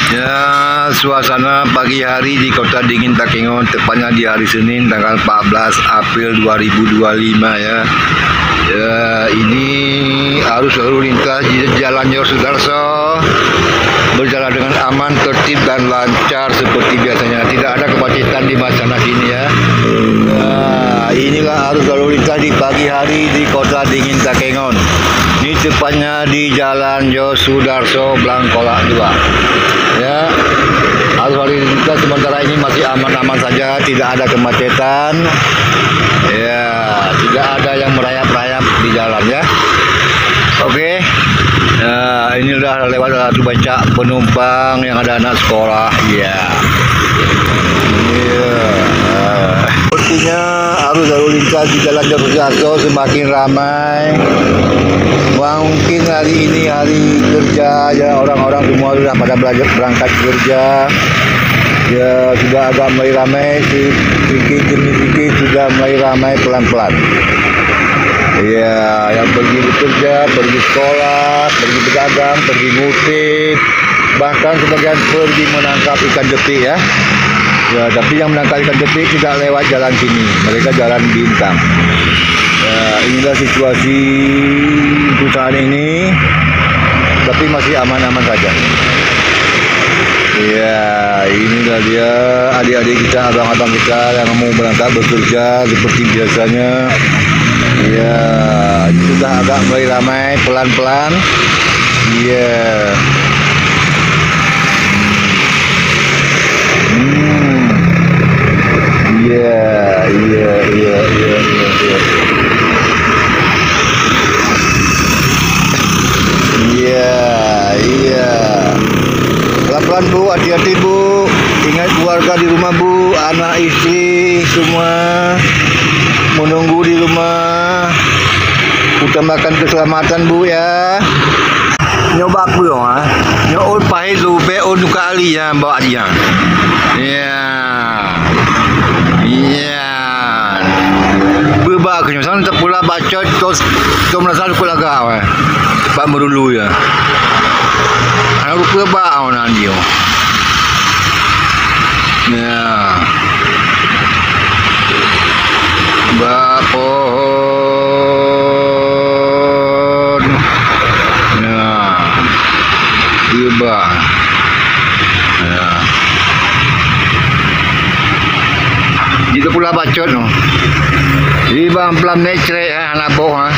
Ya, suasana pagi hari di Kota Dingin Takengon, tepatnya di hari Senin tanggal 14 April 2025 ya. Ya, ini arus lalu lintas di Jalan Jor Sudarso berjalan dengan aman, tertib dan lancar seperti biasanya. Tidak ada kemacetan di sana sini ya. Nah, inilah arus lalu lintas di pagi hari di Kota Dingin Takengon. Ini tepatnya di Jalan Jor Sudarso Blangkolak 2. Ya, arus lalu lintas sementara ini masih aman-aman saja, tidak ada kemacetan. Ya, tidak ada yang merayap-rayap di jalan ya. Oke. Nah, ini udah lewat satu banyak penumpang yang ada anak sekolah. Ya. Sepertinya arus lalu lintas di Jalan Jor Sudarso semakin ramai. Mungkin hari ini hari kerja ya, orang-orang semua sudah pada berangkat kerja. Ya, sudah agak mulai ramai, sedikit demi sedikit sudah mulai ramai pelan-pelan. Ya, yang pergi bekerja, pergi sekolah, pergi berdagang, pergi ngutip, bahkan sebagian pergi menangkap ikan gepik ya. Ya, tapi yang menangkap ikan gepik tidak lewat jalan sini, mereka jalan bintang. Ya, inilah situasi untuk saat ini, tapi masih aman-aman saja. Ya, inilah dia adik-adik kita, abang-abang kita yang mau berangkat bekerja seperti biasanya. Ya, sudah agak mulai ramai pelan-pelan. Ya. Iya. Pelan-pelan Bu, hati-hati Bu. Ingat keluarga di rumah Bu, anak istri semua menunggu di rumah. Utamakan keselamatan Bu ya. Nyoba aku dong ah. Nyoba pahit lu be untuk kali ya bawa dia. Ya. Iya. Berubah kenyataan tak pula baca terus merasa aku lagau eh. Pak merulu ya. Aku berbau nanti. Ya. Bapon. Nah. Berubah. Ya. Itu pula bacot no. Di bang pelan necrek anak boh ha.